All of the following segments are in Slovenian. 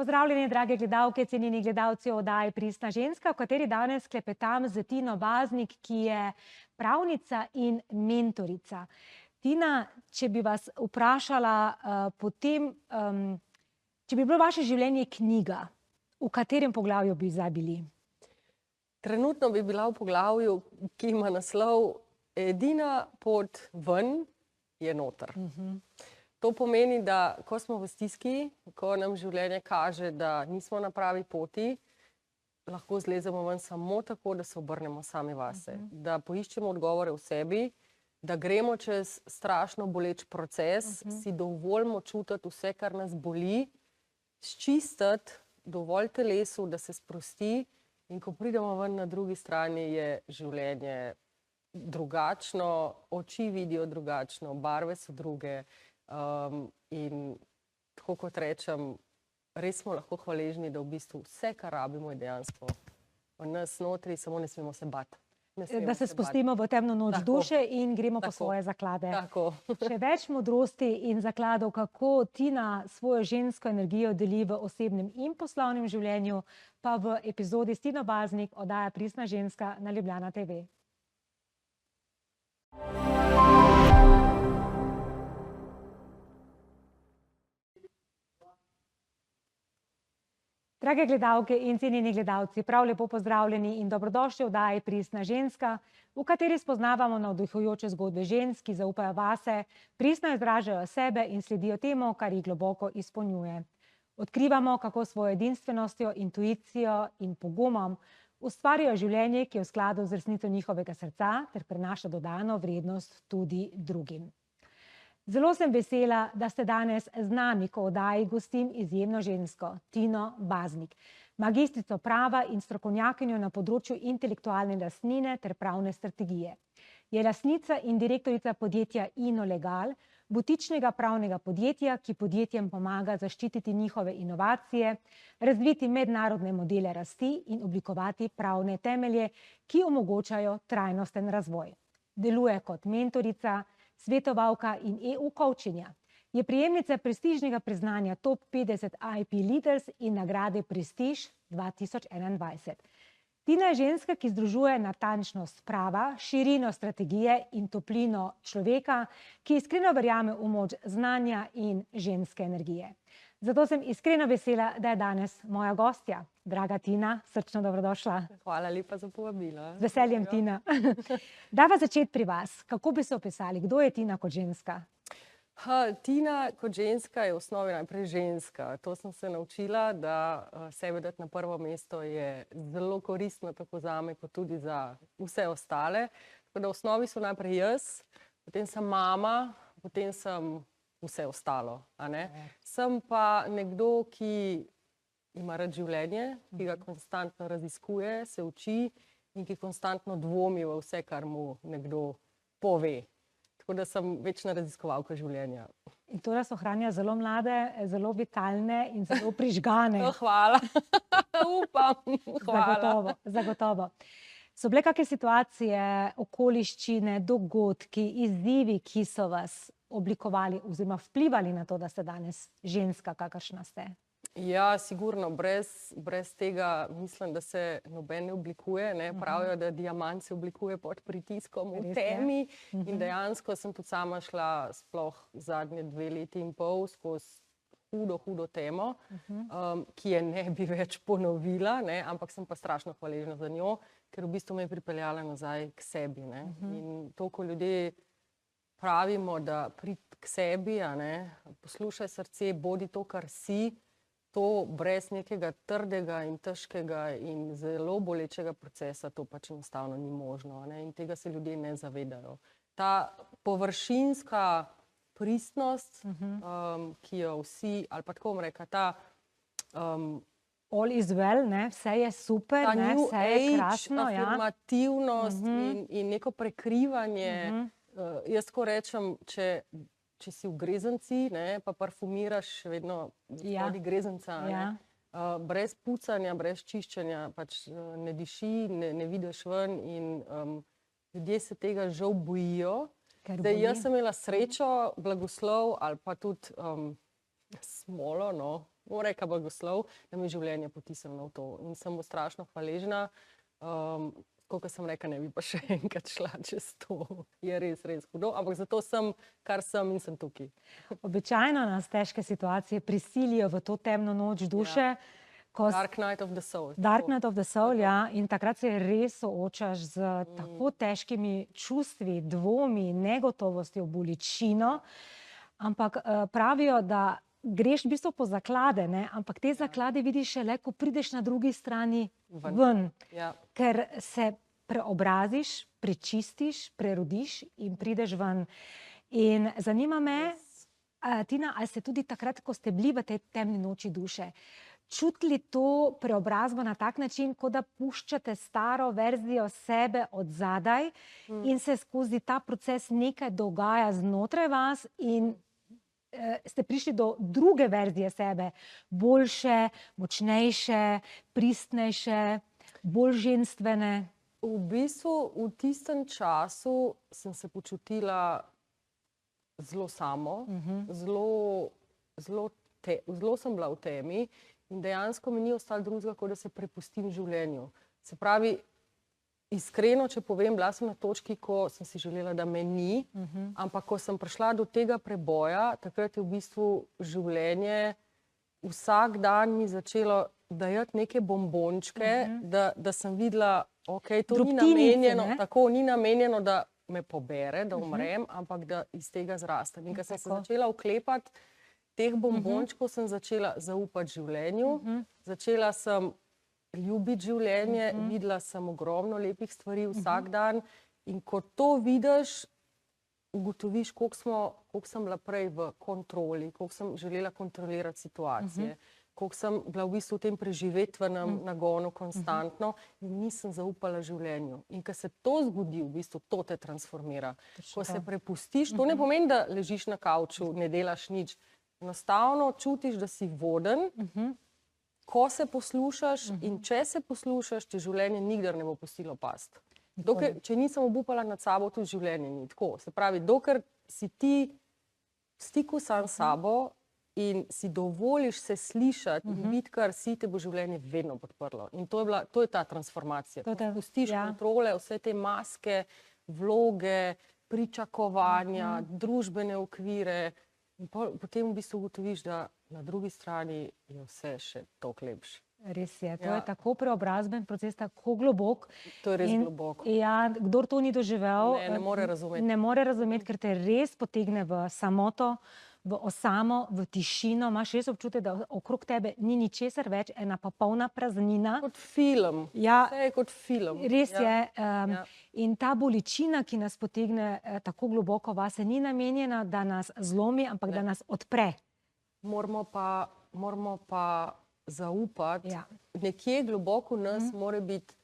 Pozdravljeni, drage gledalke, cenjeni gledalci oddaje Pristna ženska, v kateri danes klepetam z Tino Baznik, ki je pravnica in mentorica. Tina, če bi vas vprašala če bi bilo vaše življenje knjiga, v katerem poglavju bi zdaj bili? Trenutno bi bila v poglavju, ki ima naslov Edina pot ven je noter. To pomeni, da ko smo v stiski, ko nam življenje kaže, da nismo na pravi poti, lahko zlezemo ven samo tako, da se obrnemo sami vase. Da poiščemo odgovore v sebi, da gremo čez strašno boleč proces, si dovolimo čutiti vse, kar nas boli, sčistiti dovolj telesu, da se sprosti, in ko pridemo ven na drugi strani, je življenje drugačno, oči vidijo drugačno, barve so druge. In tako kot rečem, res smo lahko hvaležni, da v bistvu vse, kar rabimo, je dejansko v nas notri, samo ne smemo se bati. Da se spustimo v temno noč duše in gremo po svoje zaklade. Še več modrosti in zakladov, kako Tina svojo žensko energijo deli v osebnem in poslovnem življenju, pa v epizodi s Tino Baznik, oddaja Pristna ženska na Ljubljana TV. Drage gledalke in cenjeni gledalci, prav lepo pozdravljeni in dobrodošli v oddaji Pristna ženska, v kateri spoznavamo navdihujoče zgodbe žensk, ki zaupajo vase, pristno izražajo sebe in sledijo temu, kar jih globoko izpolnjuje. Odkrivamo, kako svojo edinstvenostjo, intuicijo in pogumom ustvarjajo življenje, ki je v skladu z resnico njihovega srca ter prinaša dodano vrednost tudi drugim. Zelo sem vesela, da ste danes z nami, ko v oddaji gostim izjemno žensko, Tino Baznik, magistrico prava in strokovnjakinjo na področju intelektualne lastnine ter pravne strategije. Je lastnica in direktorica podjetja Inolegal, butičnega pravnega podjetja, ki podjetjem pomaga zaščititi njihove inovacije, razviti mednarodne modele rasti in oblikovati pravne temelje, ki omogočajo trajnosten razvoj. Deluje kot mentorica, svetovalka in EU coachinja. Je prejemnica prestižnega priznanja Top 50 IP Leaders in nagrade Prestiž 2021. Tina je ženska, ki združuje natančnost prava, širino strategije in toplino človeka, ki iskreno verjame v moč znanja in ženske energije. Zato sem iskreno vesela, da je danes moja gostja. Draga Tina, srčno dobrodošla. Hvala lepa za povabilo. Z veseljem, Tina. Dava začeti pri vas. Kako bi se opisali? Kdo je Tina kot ženska? Tina kot ženska je v osnovi najprej ženska. To sem se naučila, da sebe dati na prvo mesto je zelo koristno tako zame, kot tudi za vse ostale. Tako da v osnovi so najprej jaz, potem sem mama, potem sem vse ostalo. Sem pa nekdo, ki ima rad življenje, ki ga konstantno raziskuje, se uči in ki konstantno dvomi v vse, kar mu nekdo pove. Tako da sem večna raziskovalka življenja. In to nas ohranja zelo mlade, zelo vitalne in zelo prižgane. Hvala. Upam. Hvala. Zagotovo. So bile kakšne situacije, okoliščine, dogodki, izzivi, ki so vas oblikovali oziroma vplivali na to, da ste danes ženska, kakršna ste? Ja, sigurno. Brez tega mislim, da se noben ne oblikuje. Pravijo, da diamant se oblikuje pod pritiskom v temi. In dejansko sem tudi sama šla sploh zadnje 2 leti in pol skozi hudo temo, ki je ne bi več ponovila, ampak sem pa strašno hvaležna za njo, ker v bistvu me je pripeljala nazaj k sebi. In to, ko ljudje pravimo, da pridi k sebi, poslušaj srce, bodi to, kar si, to brez nekega trdega in težkega in zelo bolečega procesa, to pač enostavno ni možno. In tega se ljudje ne zavedajo. Ta površinska pristnost, ki jo vsi, ali pa tako bom rekla, ta all is well, vse je super, vse je krasno. Afirmativnost in neko prekrivanje. Jaz tako rečem, če si v grezanci, pa parfumiraš vedno spodaj grezenca, brez pucanja, brez čiščenja, pač ne diši, ne vidiš ven in ljudje se tega žal bojijo. Jaz sem imela srečo, blagoslov ali pa tudi smolo, no, bom rekla blagoslov, da mi je življenje potisnilo v to. In sem mu strašno hvaležna. Kot sem rekla, ne bi pa še enkrat šla čez to. Je res, res hudo. Ampak zato sem, kar sem in sem tukaj. Običajno nas težke situacije prisilijo v to temno noč duše. Dark Night of the Soul. Dark Night of the Soul, ja. In takrat se res soočaš z tako težkimi čustvi, dvomi, negotovostjo, bolečino. Ampak pravijo, da greš v bistvu po zaklade, ne? Ampak te zaklade vidiš šele, ko prideš na drugi strani ven. Ker se preobraziš, prečistiš, prerodiš in prideš ven. In zanima me, Tina, ali ste tudi takrat, ko ste bili v tej temni noči duše, čutili to preobrazbo na tak način, kot da puščate staro verzijo sebe od zadaj in se skozi ta proces nekaj dogaja znotraj vas in ste prišli do druge verzije sebe, boljše, močnejše, pristnejše, bolj ženstvene? V bistvu v tistem času sem se počutila zelo samo, zelo sem bila v temi in dejansko mi ni ostalo drugega, kot da se prepustim življenju. Se pravi, iskreno, če povem, bila sem na točki, ko sem si želela, da me ni, ampak ko sem prišla do tega preboja, takrat je v bistvu življenje vsak dan mi začelo dajati neke bombončke, da sem videla, ok, to ni namenjeno, tako ni namenjeno, da me pobere, da umrem, ampak da iz tega zrastem. In ko sem se začela vklepati teh bombončkov, sem začela zaupati življenju, začela sem ljubiti življenje, videla sem ogromno lepih stvari vsak dan in ko to vidiš, ugotoviš, koliko sem bila prej v kontroli, koliko sem želela kontrolirati situacije, koliko sem bila v bistvu v tem preživetvenem nagonu konstantno in nisem zaupala življenju. In ko se to zgodi, v bistvu to te transformira. Ko se prepustiš, to ne pomeni, da ležiš na kavču, ne delaš nič. Enostavno čutiš, da si voden, ko se poslušaš in če se poslušaš, ti življenje nikdar ne bo pustilo past. Dokler, če nisem obupala nad sabo, tudi življenje ni tako. Se pravi, dokler si ti v stiku sam s sabo in si dovoliš se slišati in biti, kar si, te bo življenje vedno podprlo. In to je ta transformacija. Ko pustiš kontrole, vse te maske, vloge, pričakovanja, družbene okvire, in potem v bistvu ugotoviš, da na drugi strani je vse še toliko lepše. Res je, to je tako preobrazben proces, tako globok. To je res globoko. Ja, kdor to ni doživel, ne more razumeti. Ne more razumeti, ker te res potegne v samoto, v osamo, v tišino. Imaš res občutek, da okrog tebe ni ničesar več, ena pa polna praznina. Kot film. Vse je kot film. Res je. In ta bolečina, ki nas potegne tako globoko vase, ni namenjena, da nas zlomi, ampak da nas odpre. Moramo pa zaupati. Nekje globoko v nas mora biti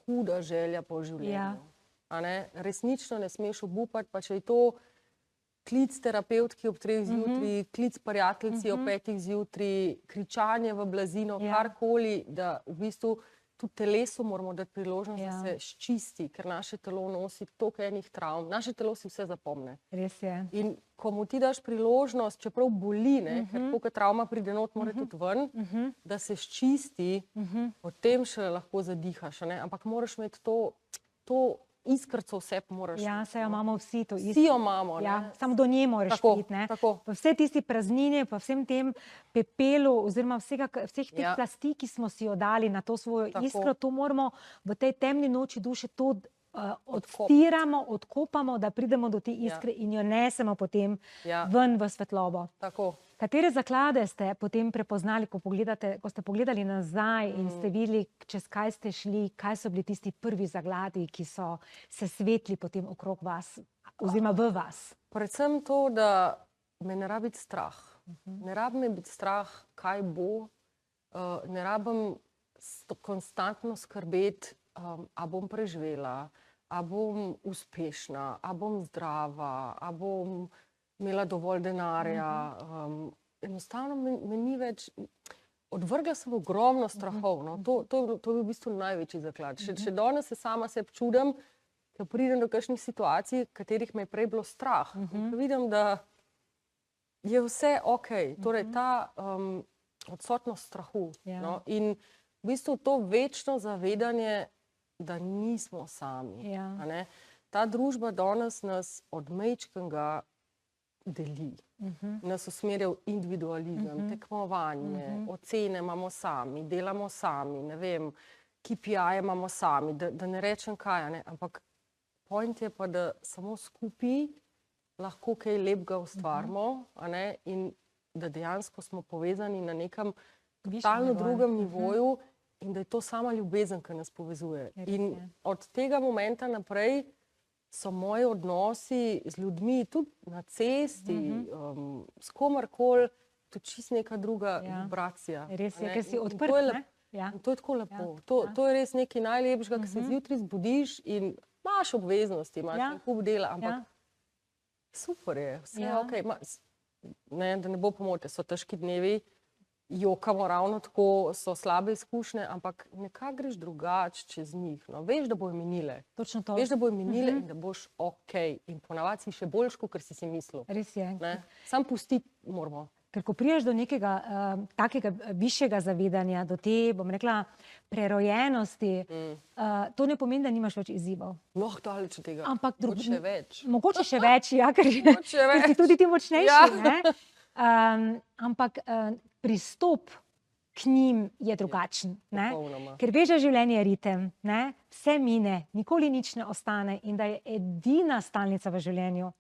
huda želja po življenju. Resnično ne smeš obupati, pa če je to klic terapevtki ob 3 zjutraj, klic prijateljici ob 5 zjutraj, kričanje v blazino, karkoli, da v bistvu tudi telesu moramo dati priložnost, da se ščisti, ker naše telo nosi toliko enih travm. Naše telo si vse zapomne. Res je. In ko mu ti daš priložnost, čeprav boli, ker koliko travma pride not, mora tudi ven, da se ščisti, potem še lahko zadihaš. Ampak moraš imeti to iskrco vse moraš. Ja, saj jo imamo vsi to iskrico. Vsi jo imamo. Samo do nje moraš priti. Pa vse tisti praznine, pa vsem tem pepelu oziroma vseh teh plasti, ki smo si jo dali na to svojo iskro, to moramo v tej temni noči duše to odstiramo, odkopamo, da pridemo do te iskre in jo nesemo potem ven v svetlobo. Tako. Katere zaklade ste potem prepoznali, ko ste pogledali nazaj in ste videli, čez kaj ste šli, kaj so bili tisti prvi zakladi, ki so se svetli potem okrog vas oziroma v vas? Predvsem to, da me ne rabi biti strah. Ne rabi me biti strah, kaj bo. Ne rabim konstantno skrbeti, a bom preživela, a bom uspešna, a bom zdrava, a bom imela dovolj denarja. Enostavno me ni več... Odvrgla sem ogromno strahov. To je v bistvu največji zaklad. Še danes se sama sebi čudim, ko pridem do kakšnih situacij, katerih me je prej bilo strah. Vidim, da je vse ok. Torej, ta odsotnost strahu. Ja. No? In v bistvu to večno zavedanje, da nismo sami. Ja. A ne? Ta družba danes nas od majčkega deli. Nas usmerja v individualizem, tekmovanje, ocene imamo sami, delamo sami, ne vem, KPI imamo sami, da ne rečem kaj, ne? Ampak point je pa, da samo skupaj lahko kaj lepega ustvarimo, a ne? In da dejansko smo povezani na nekem totalno drugem nivoju in da je to sama ljubezen, ki nas povezuje. In od tega momenta naprej so moji odnosi z ljudmi, tudi na cesti, s komarkoli, tudi čisto neka druga vibracija. Res je, ker si odprt, ne? In to je tako lepo. To je res nekaj najlepšega, ko se zjutraj zbudiš in imaš obveznosti, imaš kup dela, ampak super je, vse je okej. Ne, da ne bo pomote, so težki dnevi, jokamo ravno tako, so slabe izkušnje, ampak nekako greš drugače čez njih. No. Veš, da bojo minile. Točno to. Veš, da bojo minile in da boš okej. In ponavadi si še boljš, kot si si mislil. Res je. Sam pustiti moramo. Ker ko priješ do nekega takega višjega zavedanja, do te, bom rekla, prerojenosti, to ne pomeni, da nimaš več izzivov. Mnogo daleč od tega. Mogoče še več. Mogoče še več, ja, ker si tudi ti močnejši. Ne? Ampak pristop k njim je drugačen. Ne? Ker veš, da življenje je ritem, ne? Vse mine, nikoli nič ne ostane in da je edina stalnica v življenju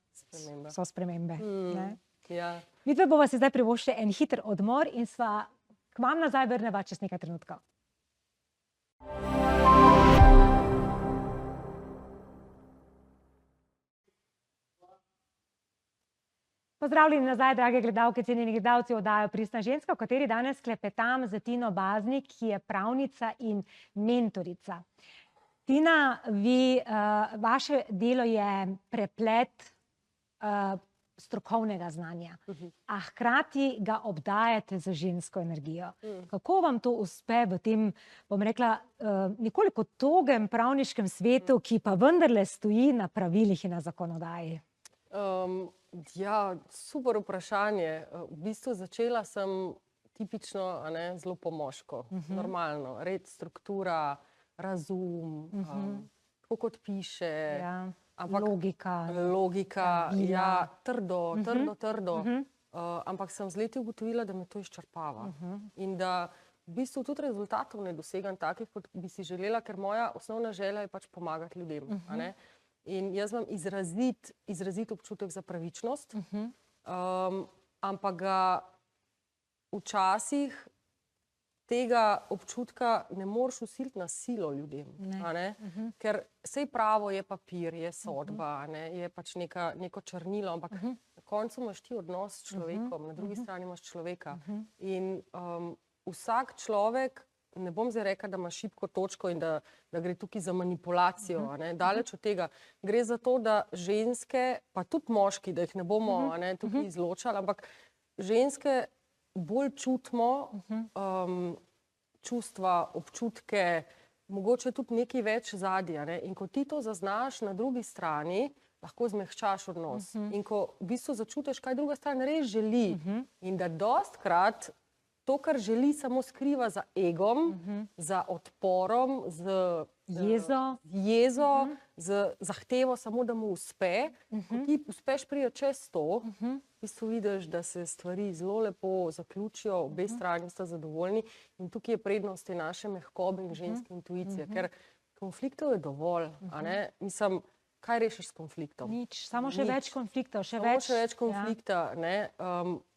so spremembe. Ja. Vidve bova si zdaj privoščili en hiter odmor in sva k vam nazaj vrneva čez nekaj trenutkov. Pozdravljeni nazaj, drage gledalke, cenjeni gledalci oddaje Pristna ženska, v kateri danes klepetam z Tino Baznik, ki je pravnica in mentorica. Tina, vaše delo je preplet strokovnega znanja, a hkrati ga obdajate z žensko energijo. Kako vam to uspe v tem, bom rekla, nekoliko togem pravniškem svetu, ki pa vendarle stoji na pravilih in na zakonodaji? Ja, super vprašanje. V bistvu začela sem tipično, zelo po moško, normalno. Red, struktura, razum, tako kot piše. Logika, ja, trdo. Ampak sem z leti ugotovila, da me to izčrpava. In da v bistvu tudi rezultatov ne dosegam takih, kot bi si želela, ker moja osnovna želja je pač pomagati ljudem. In jaz imam izrazit občutek za pravičnost, ampak ga včasih tega občutka ne moreš vsiliti na silo ljudem. Ker sej pravo je papir, je sodba, je pač neko črnilo, ampak na koncu imaš ti odnos s človekom, na drugi strani imaš človeka. In vsak človek, ne bom zdaj rekla, da ima šibko točko in da gre tukaj za manipulacijo, daleč od tega. Gre za to, da ženske, pa tudi moški, da jih ne bomo tukaj izločali, ampak ženske bolj čutimo čustva, občutke, mogoče tudi nekaj več zadja. In ko ti to zaznaš na drugi strani, lahko zmehčaš odnos. In ko v bistvu začutiš, kaj druga stran res želi in da dostikrat to, kar želi, samo skriva za egom, za odporom, z jezo, z zahtevo samo, da mu uspe. Ko ti uspeš priti čez to, v bistvu vidiš, da se stvari zelo lepo zaključijo, obe strani sta zadovoljni in tukaj je prednost te naše mehkobe in ženske intuicije, ker konfliktov je dovolj, Mislim, kaj rešiš s konfliktom? Nič, samo še več konfliktov, še več konflikta,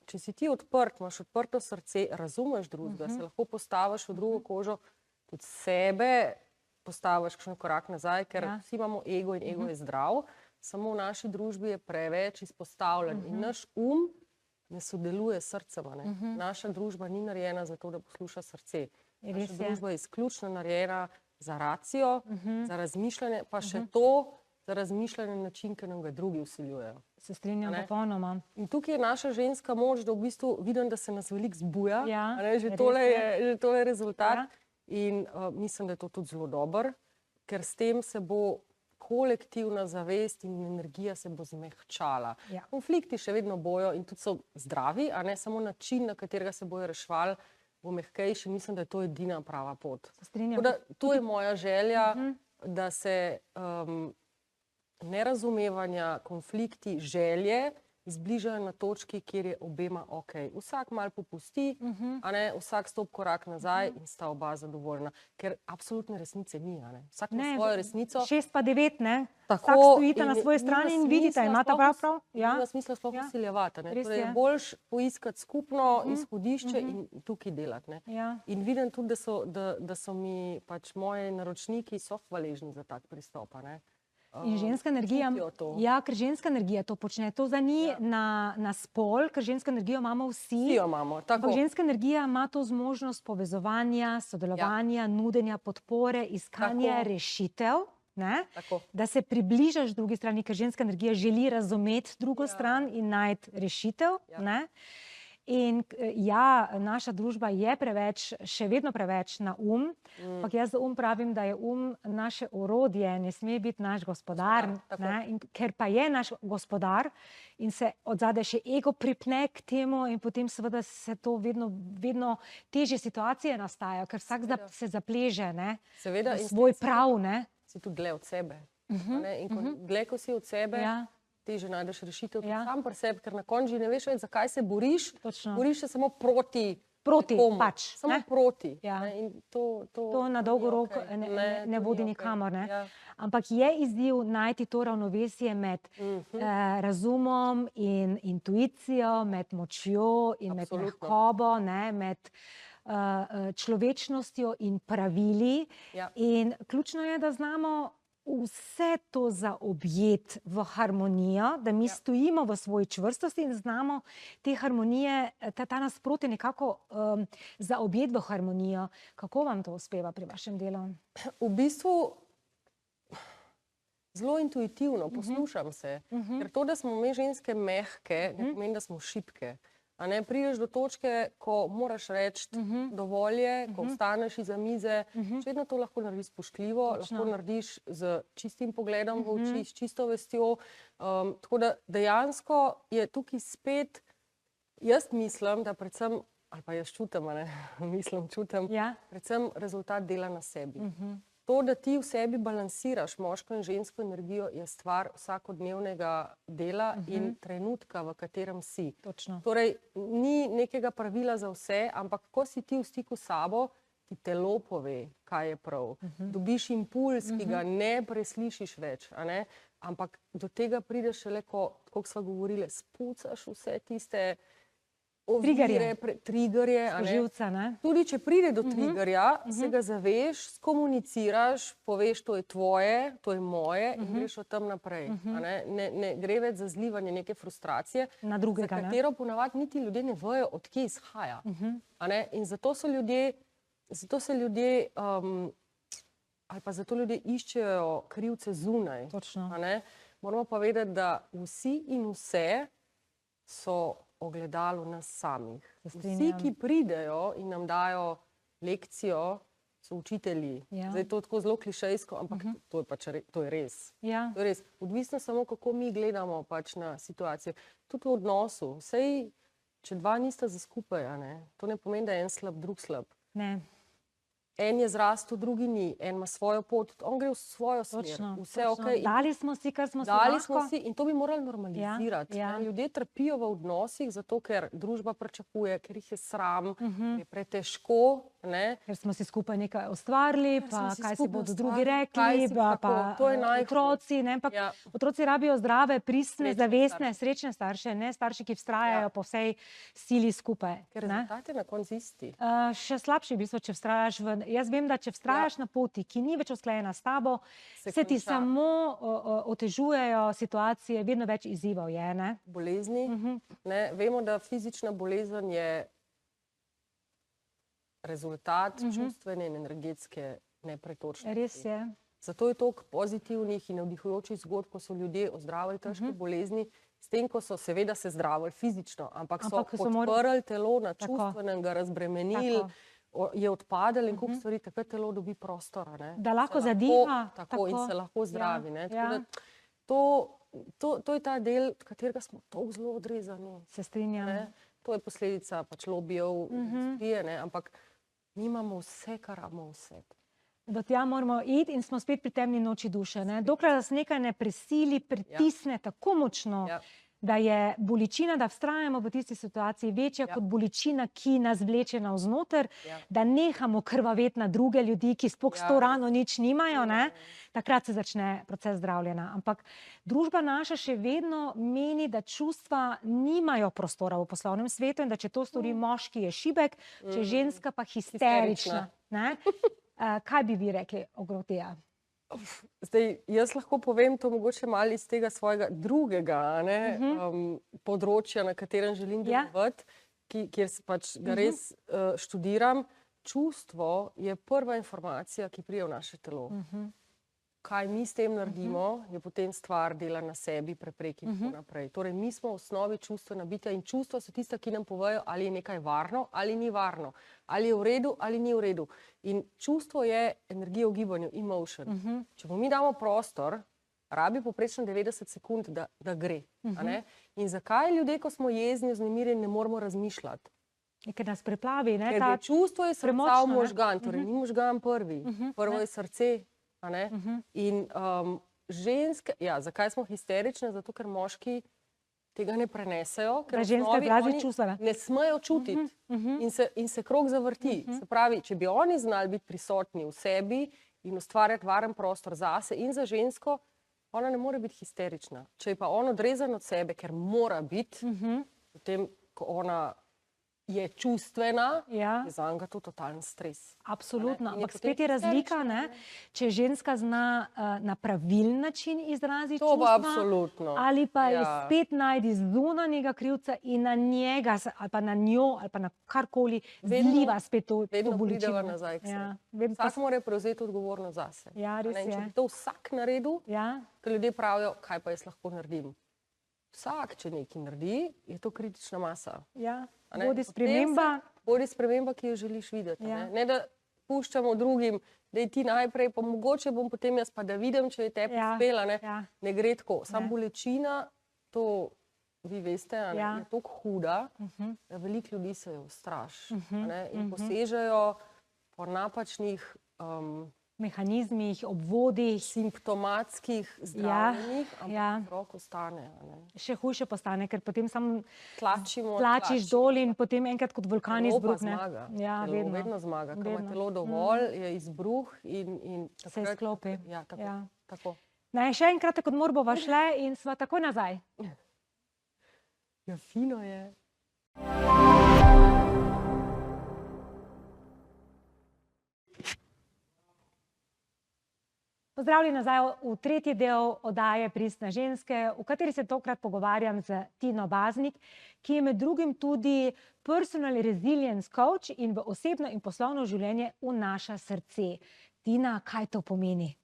Če si ti odprt, imaš odprto srce, razumeš drugega, se lahko postaviš v drugo kožo, tudi sebe postaviš kakšen korak nazaj, ker vsi imamo ego in ego je zdrav, samo v naši družbi je preveč izpostavljen in naš ne sodeluje s srcem. Naša družba ni narejena za to, da posluša srce. Naša družba je izključno narejena za racijo, za razmišljanje, pa še to, za razmišljanje na način, ki nam ga drugi vsiljujejo. Se strinjam popolnoma. In tukaj je naša ženska moč, da v bistvu vidim, da se nas veliko zbuja. Že tole je rezultat. In mislim, da je to tudi zelo dober, ker s tem se bo kolektivna zavest in energija se bo zmehčala. Ja. Konflikti še vedno bojo in tudi so zdravi, a ne samo način, na katerega se bojo reševali, bo mehkejši. Mislim, da je to edina prava pot. Strinjam. Tako da, to je moja želja, da se nerazumevanja, konflikti, želje izbližajo na točki, kjer je obema ok. Vsak malo popusti, a ne, vsak stop korak nazaj in sta oba zadovoljna. Ker absolutne resnice ni, a ne. Vsak ima svojo resnico. 6 pa 9, ne? Tako, Vsak stojite na svoji strani in vidite, imata prav? Ja. Nima smisla sploh usiljevati, ne. Res Torej je. je boljš poiskati skupno izhodišče in tukaj delati, ne. Ja. In vidim tudi, da so mi pač moji naročniki so hvaležni za tak pristop, a ne. In ženska energija, čutijo to. ja, ker ženska energija to počne, to za ni na spol, ker žensko energijo imamo vsi. Vsi jo imamo, tako. Ampak ženska energija ima to zmožnost povezovanja, sodelovanja, nudenja podpore, iskanja Tako. rešitev, ne? Tako. Da se približaš drugi strani, ker ženska energija želi razumeti drugo stran in najti rešitev. Ne? In ja, naša družba je preveč, še vedno preveč na ampak jaz za pravim, da je naše orodje, ne sme biti naš gospodar, Tako. ne? In ker pa je naš gospodar in se odzadaj še ego pripne k temu in potem seveda se to vedno težje situacije nastajajo, ker vsak se zapleže, ne? Seveda, v in svoj prav, ne? si tudi dlje od sebe. A ne? In dlje, ko si od sebe, Ja. teže najdeš rešitev tudi Ja. sam pri sebi, ker na koncu ne veš več, zakaj se boriš. Točno. Boriš se samo proti Proti, nekomu. pač, Samo ne? proti. Ja. Ne? In to na dolgo ni rok okej. ne to vodi ni nikamor. Ne? Ja. Ampak je izziv najti to ravnovesje med razumom in intuicijo, med močjo in med Absolutno. mehkobo, ne? Med človečnostjo in pravili. Ja. In ključno je, da znamo vse to zaobjeti v harmonijo, da mi stojimo v svoji čvrstosti in znamo te harmonije, ta nasprotje nekako zaobjeti v harmonijo. Kako vam to uspeva pri vašem delu? V bistvu zelo intuitivno poslušam se. Ker to, da smo mi ženske mehke, ne pomeni, da smo šibke. A ne, prideš do točke, ko moraš reči dovolj je, ko vstaneš iza mize, še vedno to lahko narediš spoštljivo, lahko narediš z čistim pogledom v oči, s čisto vestjo. Tako da dejansko je tukaj spet, jaz mislim, da predvsem, ali pa jaz čutim, a ne, čutim, Ja. predvsem rezultat dela na sebi. To, da ti v sebi balansiraš moško in žensko energijo, je stvar vsakodnevnega dela in trenutka, v katerem si. Točno. Torej, ni nekega pravila za vse, ampak ko si ti v stiku s sabo, ti telo pove, kaj je prav. Dobiš impuls, ki ga ne preslišiš več, a ne? Ampak do tega prideš šele, kot sva govorili, spucaš vse tiste ovire, triggerje, a ne? Živca, ne? Tudi če pride do triggerja, se ga zaveš, skomuniciraš, poveš, to je tvoje, to je moje in greš od tam naprej. A ne? Ne gre več za zlivanje neke frustracije, Na drugega, za ne? katero ponavadi niti ljudje ne vejo, od kje izhaja. A ne? In zato se ljudje ali pa zato ljudje iščejo krivce zunaj. Točno. A ne? Moramo pa vedeti, da vsi in vse so ogledalo nas samih. Vsi, ki pridejo in nam dajo lekcijo, so učitelji. Ja. Zdaj to tako zelo klišejsko, ampak to je pač to je res. Ja. To je res. Odvisno samo, kako mi gledamo pač na situacijo. Tudi v odnosu. Sej, če dva nista za skupaj, a ne? To ne pomeni, da je en slab, drug slab. Ne. En je zrastel, drugi ni. En ima svojo pot, on gre v svojo smer. Točno. Vse Točno. okej. Dali smo si, kar smo si Dali lahko. smo si in to bi morali normalizirati. Ja, ja. Ljudje trpijo v odnosih, zato ker družba pričakuje, ker jih je sram, ker je pretežko. Ne? Ker smo si skupaj nekaj ustvarili, Ker pa smo si kaj si skupaj bodo ustvarili, drugi kaj rekli, si pa tako, to je najhuje. otroci. Ne? Ampak Ja. otroci rabijo zdrave, pristne, Srečne zavestne, srečne starše, ne starši, ki vztrajajo po vsej sili skupaj. Ker Ne? rezultat je na koncu isti. Še slabše je v bistvu, če vztrajaš jaz vem, da če vztrajaš na poti, ki ni več usklajena s tabo, se ti konča. samo otežujejo situacije, vedno več izzivov je, ne? Bolezni. Ne? Vemo, da fizična bolezen je rezultat čustvene in energetske nepretočnosti. Res je. Zato je toliko pozitivnih in navdihujočih zgodb, ko so ljudje ozdravili težke bolezni, s tem, ko so seveda se zdravili fizično, ampak so Ampak so odprli telo na Tako. čustvenem, ga razbremenili, Tako. je odpadel in koliko stvari, takrat telo dobi prostor. Ne? Da lahko zadiha. Tako, in se lahko zdravi. Ne? Tako da to je ta del, od katerega smo tako zelo odrezani. Se strinjam. Ne? To je posledica pač lobijev, industrije, ne? Ampak mi imamo vse, kar rabimo vse. Do tja moramo iti in smo spet pri temni noči duše. Ne? Dokler nas nekaj ne prisili, pritisne tako močno, da je bolečina, da vztrajamo v tisti situaciji večja kot bolečina, ki nas vleče navznoter, da nehamo krvaveti na druge ljudi, ki sploh s to rano nič nimajo, ne? Takrat se začne proces zdravljenja. Ampak družba naša še vedno meni, da čustva nimajo prostora v poslovnem svetu in da če to stori moški, je šibek, če je ženska pa histerična. Ne? Kaj bi vi rekli o Groteja? Zdaj, jaz lahko povem to mogoče malo iz tega svojega drugega področja, na katerem želim delovati, kjer pač ga res študiram. Čustvo je prva informacija, ki pride v naše telo. Kaj mi s tem naredimo, je potem stvar dela na sebi, prepreki in tako naprej. Torej, mi smo v osnovi čustvena bitja in čustva so tista, ki nam povejo, ali je nekaj varno ali ni varno, ali je v redu ali ni v redu. In čustvo je energija v gibanju, emotion. Če mu mi damo prostor, rabi poprečno 90 sekund, da gre. In zakaj ljudje, ko smo jezni, vznemirjeni, ne moramo razmišljati? Ker nas preplavi, ne? Ker čustvo je srca v možgan, torej ni možgan prvi. Prvo je srce. In ženske, zakaj smo histerične? Zato, ker moški tega ne prenesejo, ker oni ne smejo čutiti in se krog zavrti. Se pravi, če bi oni znali biti prisotni v sebi in ustvarjati varen prostor zase in za žensko, ona ne more biti histerična. Če je pa on odrezan od sebe, ker mora biti, potem, ko ona je čustvena, je zanj to totalen stres. Absolutno, ampak spet je razlika, če ženska zna na pravilen način izraziti čustva, ali pa je spet najdi zunanjega krivca in na njega, ali pa na njo, ali pa na karkoli, zliva spet to bolečino. Vedno prideva nazaj k sebi. Vsak mora prevzeti odgovornost zase. Ja, res je. Če bi to vsak naredil, ker ljudje pravijo, kaj pa jaz lahko naredim. Vsak, če nekaj naredi, je to kritična masa. Bodi sprememba, ki jo želiš videti. Ne da puščamo drugim, da je ti najprej, pa mogoče bom potem jaz pa da vidim, če je tebi uspela. Ne gre tako. Sam bolečina, to vi veste, je tako huda, da veliko ljudi se jo ustraši in posežejo po napačnih mehanizmih, obvodih, simptomatskih zdravljenjih, ampak rok ostane. Še hujše postane, ker potem samo tlačiš dol in potem enkrat kot vulkan izbruhne. Telo pa zmaga. Telo vedno zmaga. Ko ima telo dovolj, je izbruh in se izklopi. Ja, tako. Še enkrat kot mor bova šle in sva takoj nazaj. Ja, fino je. Pozdravljeni nazaj v tretji del oddaje Pristne ženske, v kateri se tokrat pogovarjam z Tino Baznik, ki je med drugim tudi personal resilience coach in v osebno in poslovno življenje vnaša srce. Tina, kaj to pomeni?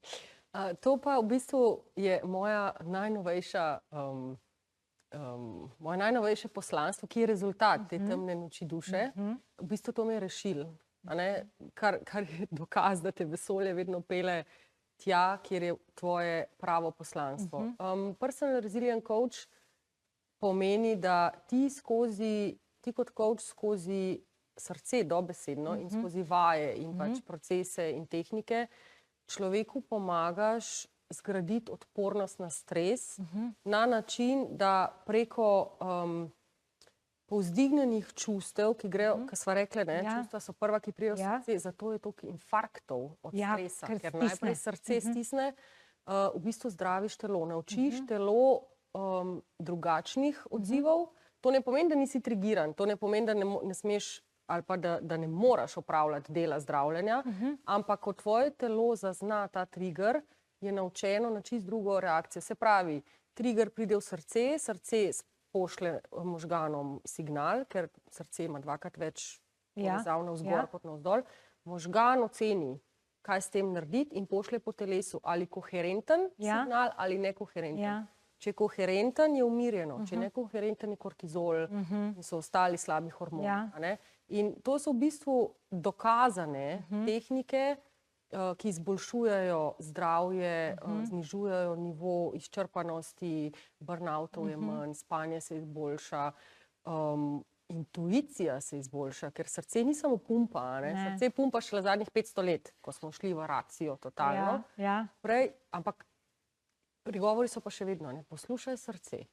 To pa v bistvu je moje najnovejše poslanstvo, ki je rezultat te temne noči duše. V bistvu to me je rešilo. Kar je dokaz, da te vesolje vedno pele tja, kjer je tvoje pravo poslanstvo. Personal resilience coach pomeni, da ti kot coach skozi srce dobesedno in skozi vaje in pač procese in tehnike človeku pomagaš zgraditi odpornost na stres na način, da preko povzdignjenih čustev, ki grejo, kot sva rekla, čustva so prva, ki pridejo v srce, zato je toliko infarktov od stresa, ker najprej srce stisne, v bistvu zdraviš telo, naučiš telo drugačnih odzivov. To ne pomeni, da nisi trigiran, to ne pomeni, da ne smeš ali pa da ne moraš opravljati dela zdravljenja, ampak ko tvoje telo zazna ta trigger, je naučeno na čisto drugo reakcijo. Se pravi, trigger pride v srce, srce pošle možganom signal, ker srce ima dvakrat več povezav navzgor kot navzdol. Možgan oceni, kaj s tem narediti in pošle po telesu ali koherenten signal ali nekoherenten. Če je koherenten, je umirjeno. Če je nekoherenten, je kortizol in so ostali slabi hormoni. A ne? In to so v bistvu dokazane tehnike, ki izboljšujejo zdravje, znižujejo nivo izčrpanosti, burnoutov je manj, spanje se izboljša, intuicija se izboljša, ker srce ni samo pumpa, ne? Srce pumpa šele zadnjih 500 let, ko smo šli v racijo totalno. Prej, ampak prigovori so pa še vedno, ne? Poslušaj srce.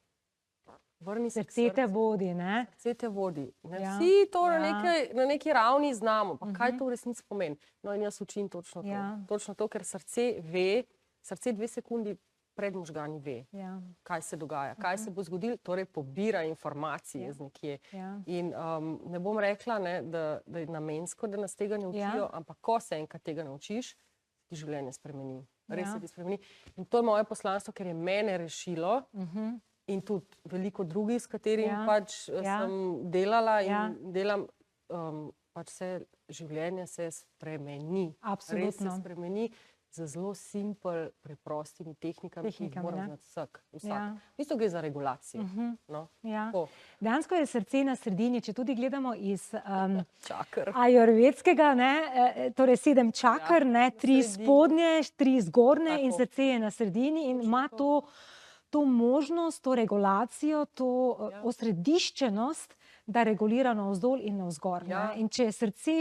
Vrni se k Srce te vodi, ne? Srce te vodi. Vsi to na neki ravni znamo, pa kaj to v resnici pomeni? No in jaz učim točno to. Točno to, ker srce ve, srce 2 sekundi pred možgani ve, kaj se dogaja, kaj se bo zgodilo, torej pobira informacije z nekje. In ne bom rekla, da je namensko, da nas tega ne učijo, ampak ko se enkrat tega naučiš, ti življenje spremeni. Res se ti spremeni. In to je moje poslanstvo, ker je mene rešilo in tudi veliko drugih, s katerimi pač sem delala in delam, pač vse življenje se spremeni. Absolutno. Res se spremeni z zelo simpel, preprostimi tehnikami, ki jih mora znati vsak. V bistvu gre za regulacijo. Dejansko je srce na sredini, če tudi gledamo iz ajurvedskega, torej 7 čakr, 3 spodnje, 3 zgornje in srce je na sredini in ima to možnost, to regulacijo, to osrediščenost, da regulira navzdol in navzgor. In če je srce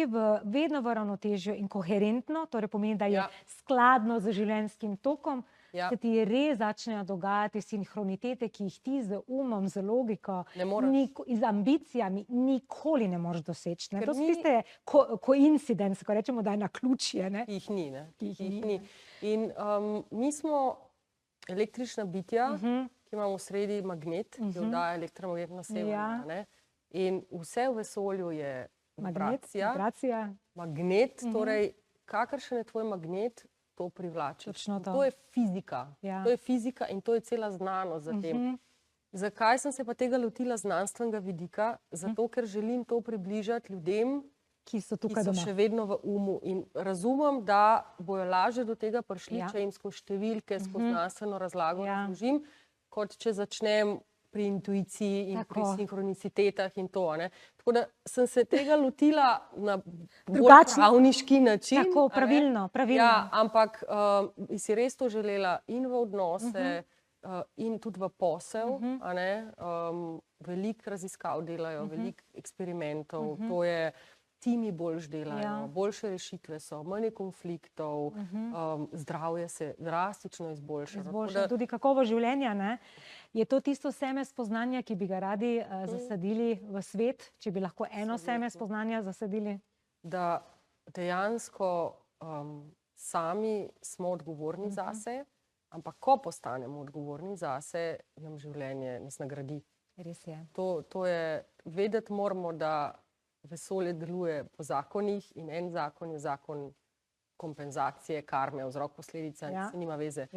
vedno v ravnotežju in koherentno, torej pomeni, da je skladno z življenjskim tokom, se ti res začnejo dogajati sinhronitete, ki jih ti z umom, z logiko, z ambicijami nikoli ne moreš doseči. To so tiste koincidence, ko rečemo, da je naključje. Jih ni, ne. Jih ni. In mi smo električna bitja, ki imamo v sredi magnet, ki oddaja elektromagnetno sevanje. In vse v vesolju je vibracija. Magnet, torej kakršen je tvoj magnet, to privlači. To je fizika. To je fizika in to je cela znanost za tem. Zakaj sem se pa tega lotila znanstvenega vidika? Zato, ker želim to približati ljudem, ki so še vedno v umu. In razumem, da bojo lažje do tega prišli, če jim skozi številke, skozi znanstveno razlago razložim, kot če začnem pri intuiciji in pri sinhronicitetah in to. Tako da sem se tega lotila na bolj pravniški način. Tako, pravilno. Ampak bi si res to želela in v odnose, in tudi v posel. Veliko raziskav delajo, veliko eksperimentov. To je timi boljš delajo, boljše rešitve so, manj konfliktov, zdravje se drastično izboljša. Tudi kakovost življenja, je to tisto seme spoznanja, ki bi ga radi zasadili v svet, če bi lahko eno seme spoznanja zasadili? Da dejansko sami smo odgovorni zase, ampak ko postanemo odgovorni zase, nam življenje nas nagradi. Res je. To je, vedeti moramo, da vesolje deluje po zakonih in en zakon je zakon kompenzacije, karme, vzrok, posledica, nima veze.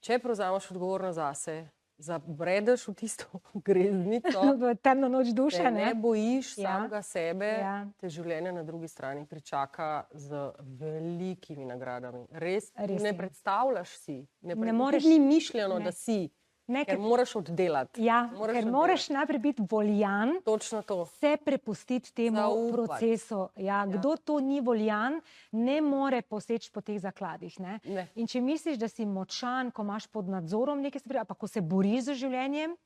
Če prevzameš odgovornost zase, zabredeš v tisto greznico, v temno noč duše, te ne bojiš samega sebe, te življenje na drugi strani pričaka z velikimi nagradami. Res ne predstavljaš si, ni mišljeno, da si. Ker moraš oddelati. Ker moraš najprej biti voljan, se prepustiti temu procesu. Kdo to ni voljan, ne more poseči po teh zakladih. In če misliš, da si močan, ko imaš pod nadzorom nekaj stvari, pa ko se boriš z življenjem,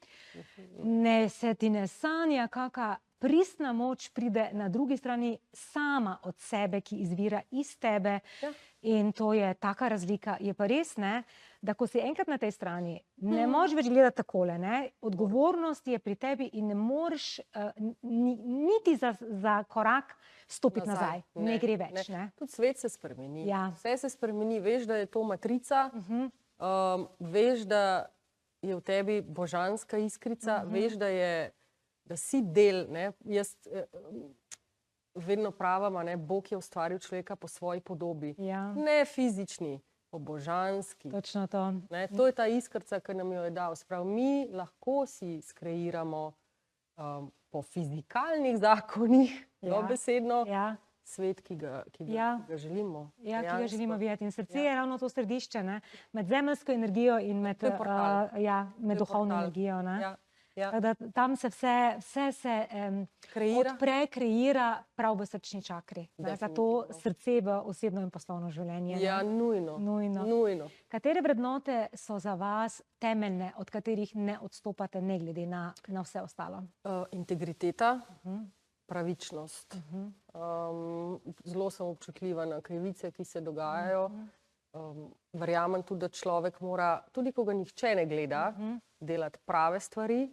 se ti ne sanja, kakšna pristna moč pride na drugi strani sama od sebe, ki izvira iz tebe. In to je taka razlika. Je pa res, da ko si enkrat na tej strani, ne moreš več gledati takole. Odgovornost je pri tebi in ne moreš niti za korak stopiti nazaj. Ne gre več. Tudi svet se spremeni. Vse se spremeni. Veš, da je to matrica, veš, da je v tebi božanska iskrica, veš, da si del. Jaz vedno pravim, Bog je ustvaril človeka po svoji podobi. Ne fizični, po božanski. Točno to. To je ta iskrica, ki nam jo je dal. Sprav, mi lahko si skreiramo po fizikalnih zakonih, dobesedno, svet, ki ga želimo. Ja, ki ga želimo videti. In srce Ja. je ravno to središče, ne? Med zemeljsko energijo in med, To je portal. med duhovno portal. energijo. Ne? Ja, ja. Tako da tam se vse se Kreira. odpre, kreira prav v srčni čakri. Ne? Zato Definitivno. srce v osebno in poslovno življenje. Ne? Ja, nujno. Nujno. Nujno. Katere vrednote so za vas temeljne, od katerih ne odstopate, ne glede na vse ostalo? Integriteta, pravičnost. Zelo sem občutljiva na krivice, ki se dogajajo. Verjamem tudi, da človek mora, tudi ko ga nihče ne gleda, delati prave stvari.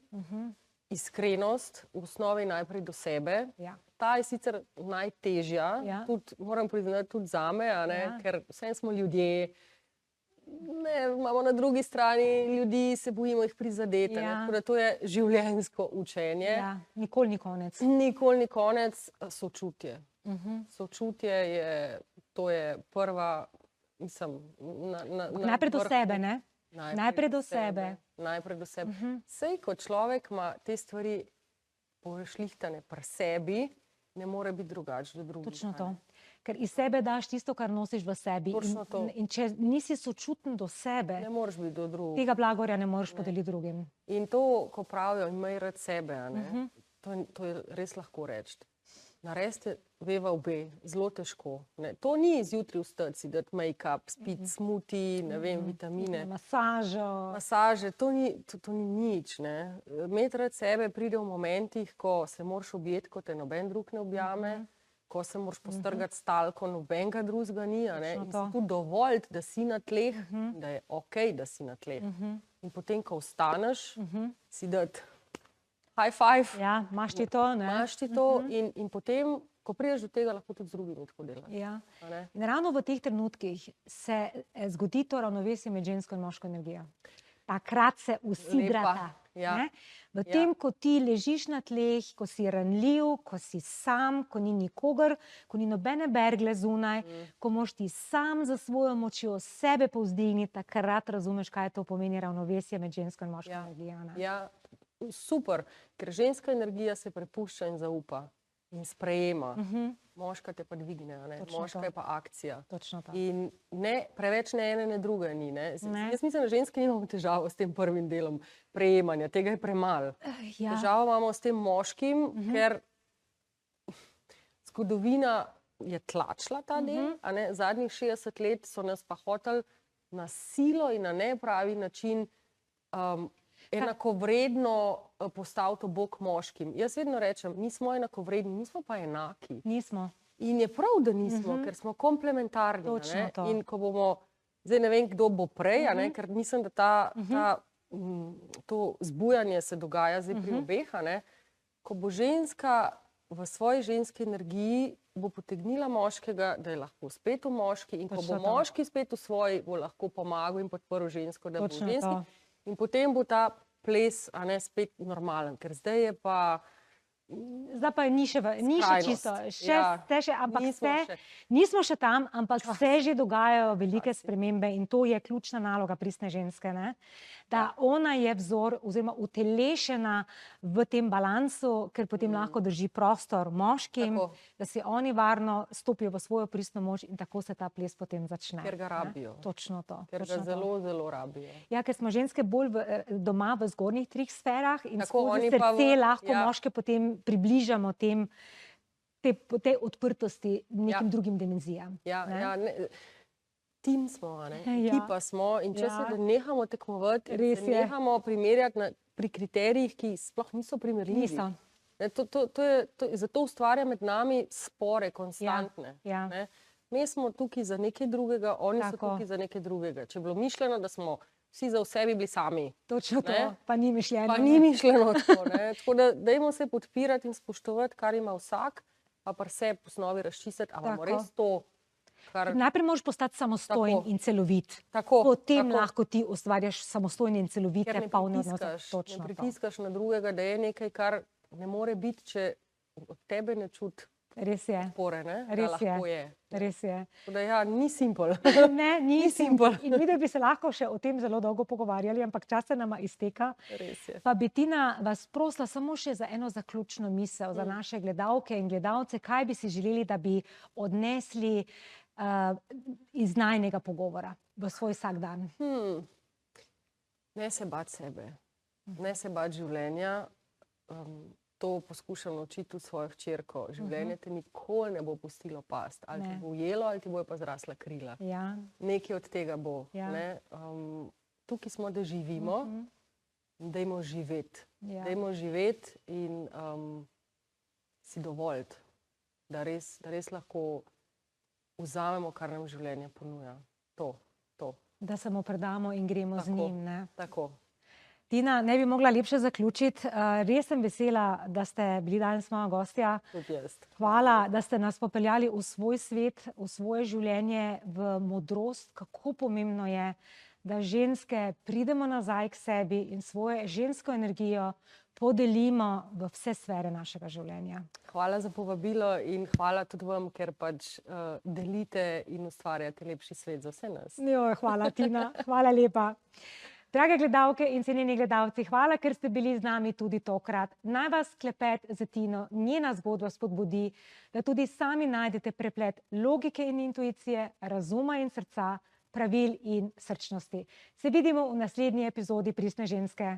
Iskrenost, v osnovi najprej do sebe. Ja. Ta je sicer najtežja, Ja. tudi, moram priznati, tudi zame, a ne? Ja. Ker vsem smo ljudje. Ne, imamo na drugi strani ljudi, se bojimo jih prizadeti. Ja. Tako da to je življenjsko učenje. Ja, nikoli ni konec. Nikoli ni konec, sočutje. Sočutje je, to je prva, mislim, Najprej do sebe, ne? Najprej do sebe. Najprej do sebe. Sej, ko človek ima te stvari pošlihtane pri sebi, ne more biti drugače do drugih. Točno to. Ker iz sebe daš tisto, kar nosiš v sebi. Točno to. In če nisi sočuten do sebe, Ne moreš biti do drugih. tega blagorja ne moreš podeliti drugim. In to, ko pravijo, imej rad sebe, a ne, to je res lahko reči. Naredite veva obe, zelo težko. Ne. To ni izjutri vstati si, dati make-up, spiti smuti, ne vem, vitamine. Masažo. Masaže, to ni nič. Ne. Imeti rad sebe pride v momentih, ko se moraš objeti, ko te noben drug ne objame, ko se moraš postrgati s talko, nobenega drugega ni, a ne. In si tudi dovoljiti, da si na tleh, da je okej, da si na tleh. In potem, ko vstaneš, si dati high five, Ja, imaš ti to, ne? imaš ti to in potem, ko prideš do tega, lahko tudi z drugimi tako delaš. Ja. A ne? In ravno v teh trenutkih se zgodi to ravnovesje med žensko in moško energijo. Takrat se usidrata. ja. Ne? V tem, ko ti ležiš na tleh, ko si ranljiv, ko si sam, ko ni nikogar, ko ni nobene bergle zunaj, ko moš ti sam za svojo močjo sebe povzdigniti, takrat razumeš, kaj to pomeni ravnovesje med žensko in moško energijo. Ne? Ja, super, ker ženska energija se prepušča in zaupa in sprejema. Moška te pa dvigne, a ne? Točno Moška to. je pa akcija. Točno to. In ne, preveč ne ene, ne druge ni. Ne? Ne. Jaz mislim, da ženske nimamo težavo s tem prvim delom prejemanja, tega je premalo. Ja. Težavo imamo s tem moškim, ker zgodovina je tlačila ta del, a ne? Zadnjih 60 let so nas pa hoteli na silo in na nepravi način enakovredno postaviti bok moškim. Jaz vedno rečem, nismo enakovredni, nismo pa enaki. Nismo. In je prav, da nismo, ker smo komplementarni. Točno a ne? to. In ko bomo, zdaj ne vem, kdo bo prej, a ne? Ker mislim, da to zbujanje se dogaja zdaj pri obeh, a ne? Ko bo ženska v svoji ženski energiji, bo potegnila moškega, da je lahko spet v moški, in ko Točno bo to. moški spet v svoji, bo lahko pomagal in podprl žensko, da bo Točno v ženski. to. In potem bo ta ples, a ne, spet normalen, ker zdaj je pa Zdaj pa ni še skrajnost. čisto, Ja, ampak nismo še. nismo še tam, ampak se že dogajajo velike spremembe in to je ključna naloga pristne ženske, ne? Da ona je vzor oziroma utelešena v tem balansu, ker potem lahko drži prostor moškim, Tako. da si oni varno stopijo v svojo pristno moč in tako se ta ples potem začne. Ker ga ne. rabijo. Točno to. Ker točno ga to. zelo, zelo rabijo. Ja, ker smo ženske bolj doma v zgornjih treh sferah in Tako, skozi oni pa srce v- lahko ja. moške potem približamo tej odprtosti nekim drugim dimenzijam. Ja, ne? ja, ne, tim smo, a ne? Ja. Ekipa smo in če Ja. se nehamo tekmovati, in Res se je. nehamo primerjati pri kriterijih, ki sploh niso primerljivi. Niso. Ne, zato ustvarja med nami spore konstantne. Ja. Ne? Mi smo tukaj za nekaj drugega, oni so Tako. tukaj za nekaj drugega. Če je bilo mišljeno, da smo vsi za vse bili sami, Točno to, Ne? pa ni mišljeno. pa ne. ni mišljeno tako. Ne? Tako da dajmo se podpirati in spoštovati, kar ima vsak, pa pri sebi v osnovi razčistiti, ali imamo Tako. res to, kar Najprej moraš postati samostojen Tako. in celovit. Tako, Potem tako. lahko ti ustvarjaš samostojne in celovite, Ker ne polne pritiskaš, odnose. ne Točno to. pritiskaš na drugega, da je nekaj, kar ne more biti, če od tebe ne čuti Res je. podpore, ne? Res Da lahko je. Res je. Tako da ja, ni simpel. Ne, ni Ni simpel. simpel. In videli bi se lahko še o tem zelo dolgo pogovarjali, ampak čas se nama izteka. Res je. Pa bi Tina vas prosila samo še za eno zaključno misel za naše gledalke in gledalce, kaj bi si želeli, da bi odnesli iz najnega pogovora v svoj vsak dan. Ne se bati sebe, ne se bati življenja. To poskušam naučiti tudi svojo hčerko. Življenje te nikoli ne bo pustilo past. Ali ti bo ujelo, ali ti bojo pa zrasla krila. Ja. Nekaj od tega bo. Ja. Ne? Tukaj smo, da živimo, dajmo živeti. Ja. Dajmo živeti in si dovoliti, da res lahko vzamemo, kar nam življenje ponuja. To. Da se mu predamo in gremo z njim. Ne? Tako. Tina, ne bi mogla lepše zaključiti. Res sem vesela, da ste bili danes moja gostja. Tudi jaz. Hvala, da ste nas popeljali v svoj svet, v svoje življenje, v modrost, kako pomembno je, da ženske pridemo nazaj k sebi in svojo žensko energijo podelimo v vse sfere našega življenja. Hvala za povabilo in hvala tudi vam, ker pač delite in ustvarjate lepši svet za vse nas. Hvala, Tina. Hvala lepa. Drage gledalke in cenjeni gledalci, hvala, ker ste bili z nami tudi tokrat. Naj vas klepet z Tino, njena zgodba spodbudi, da tudi sami najdete preplet logike in intuicije, razuma in srca, pravil in srčnosti. Se vidimo v naslednji epizodi Pristne ženske.